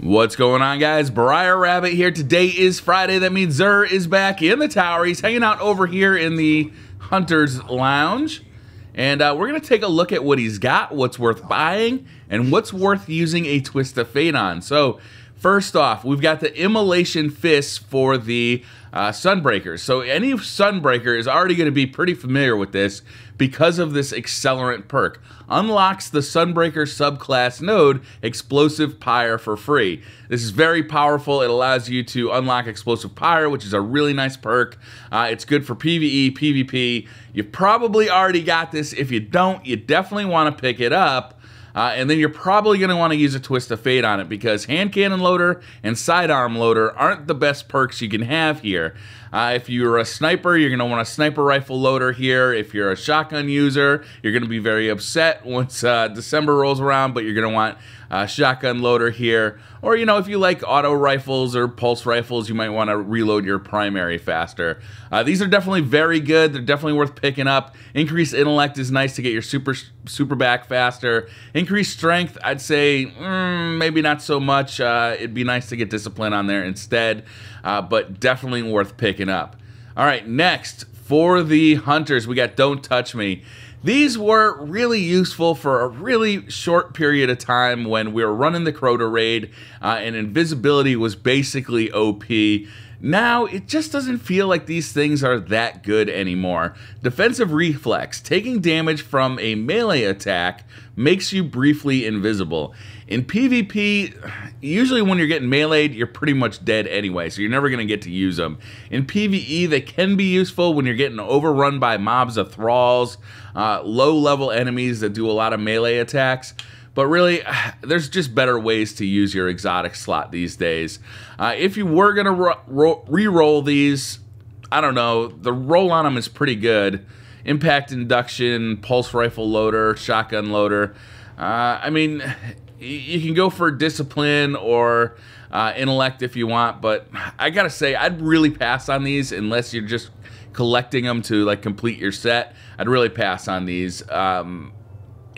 What's going on, guys? Briar Rabbit here. Today is Friday. That means Zer is back in the tower. He's hanging out over here in the Hunter's Lounge. And we're going to take a look at what he's got, what's worth buying, and what's worth using a Twist of Fate on. So, first off, we've got the Immolation Fist for the Sunbreakers. So any Sunbreaker is already going to be pretty familiar with this because of this accelerant perk. Unlocks the Sunbreaker subclass node Explosive Pyre for free. This is very powerful. It allows you to unlock Explosive Pyre, which is a really nice perk. It's good for PvE, PvP. You've probably already got this. If you don't, you definitely want to pick it up. And then you're probably going to want to use a Twist of Fate on it because Hand Cannon Loader and Sidearm Loader aren't the best perks you can have here. If you're a sniper, you're going to want a Sniper Rifle Loader here. If you're a shotgun user, you're going to be very upset once December rolls around, but you're going to want a Shotgun Loader here. Or, you know, if you like auto rifles or pulse rifles, you might want to reload your primary faster. These are definitely very good. They're definitely worth picking up. Increased intellect is nice to get your super back faster. Increased strength, I'd say maybe not so much. It'd be nice to get discipline on there instead, but definitely worth picking up. All right, next for the hunters, we got Don't Touch Me. These were really useful for a really short period of time when we were running the Crota raid and invisibility was basically OP. Now, it just doesn't feel like these things are that good anymore. Defensive Reflex, taking damage from a melee attack makes you briefly invisible. In PvP, usually when you're getting meleeed, you're pretty much dead anyway, so you're never going to get to use them. In PvE, they can be useful when you're getting overrun by mobs of thralls, low-level enemies that do a lot of melee attacks. But really, there's just better ways to use your exotic slot these days. If you were going to re-roll these, I don't know, the roll on them is pretty good. Impact Induction, Pulse Rifle Loader, Shotgun Loader. I mean, you can go for Discipline or Intellect if you want, but I gotta say, I'd really pass on these unless you're just collecting them to like complete your set. I'd really pass on these.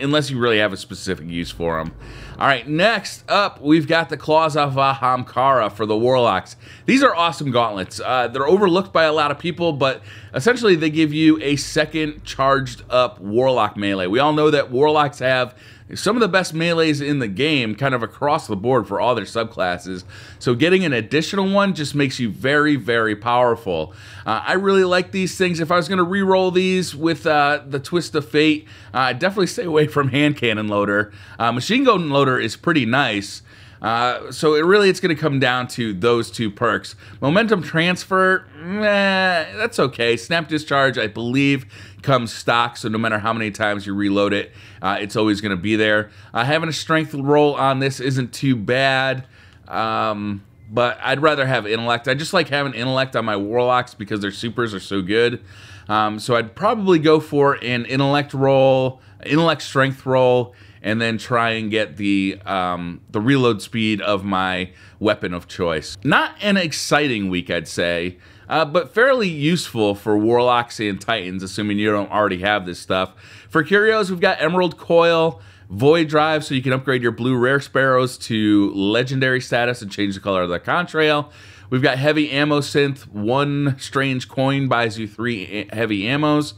Unless you really have a specific use for them. All right, next up, we've got the Claws of Ahamkara for the Warlocks. These are awesome gauntlets. They're overlooked by a lot of people, but essentially they give you a second charged up Warlock melee. We all know that Warlocks have some of the best melees in the game, kind of across the board for all their subclasses. So getting an additional one just makes you very, very powerful. I really like these things. If I was going to re-roll these with the Twist of Fate, I'd definitely stay away from Hand Cannon Loader. Machine Gun Loader is pretty nice. So it's going to come down to those two perks. Momentum Transfer, that's okay. Snap Discharge, I believe, comes stock, so no matter how many times you reload it, it's always going to be there. Having a Strength roll on this isn't too bad, but I'd rather have Intellect. I just like having Intellect on my Warlocks because their supers are so good. So I'd probably go for an Intellect roll, Intellect Strength roll, and then try and get the reload speed of my weapon of choice. Not an exciting week, I'd say, but fairly useful for Warlocks and Titans, assuming you don't already have this stuff. For Curios, we've got Emerald Coil, Void Drive, so you can upgrade your blue Rare Sparrows to Legendary status and change the color of the contrail. We've got Heavy Ammo Synth. 1 strange coin buys you 3 heavy ammos.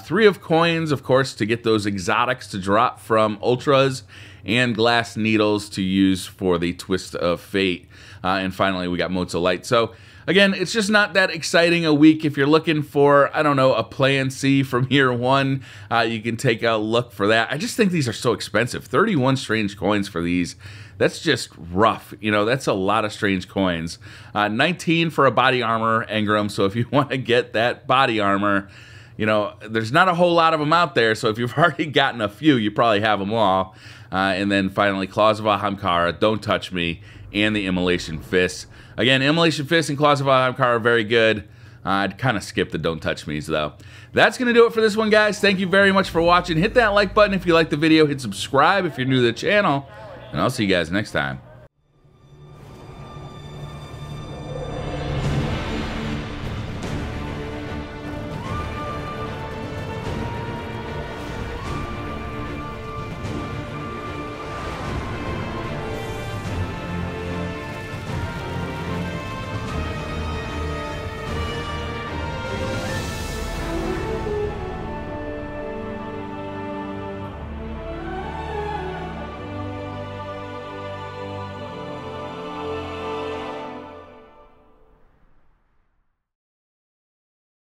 3 of coins, of course, to get those exotics to drop from Ultras, and Glass Needles to use for the Twist of Fate. And finally, we got Motes of Light. So, again, it's just not that exciting a week. If you're looking for, I don't know, a Plan C from year 1, you can take a look for that. I just think these are so expensive. 31 strange coins for these. That's just rough. You know, that's a lot of strange coins. 19 for a body armor engram. So if you want to get that body armor, you know, there's not a whole lot of them out there. So if you've already gotten a few, you probably have them all. And then finally, Claws of Ahamkara, Don't Touch Me, and the Immolation Fist. Again, Immolation Fist and Claws of Ahamkara are very good. I'd kind of skip the Don't Touch Me's, though. That's going to do it for this one, guys. Thank you very much for watching. Hit that like button if you liked the video. Hit subscribe if you're new to the channel. And I'll see you guys next time.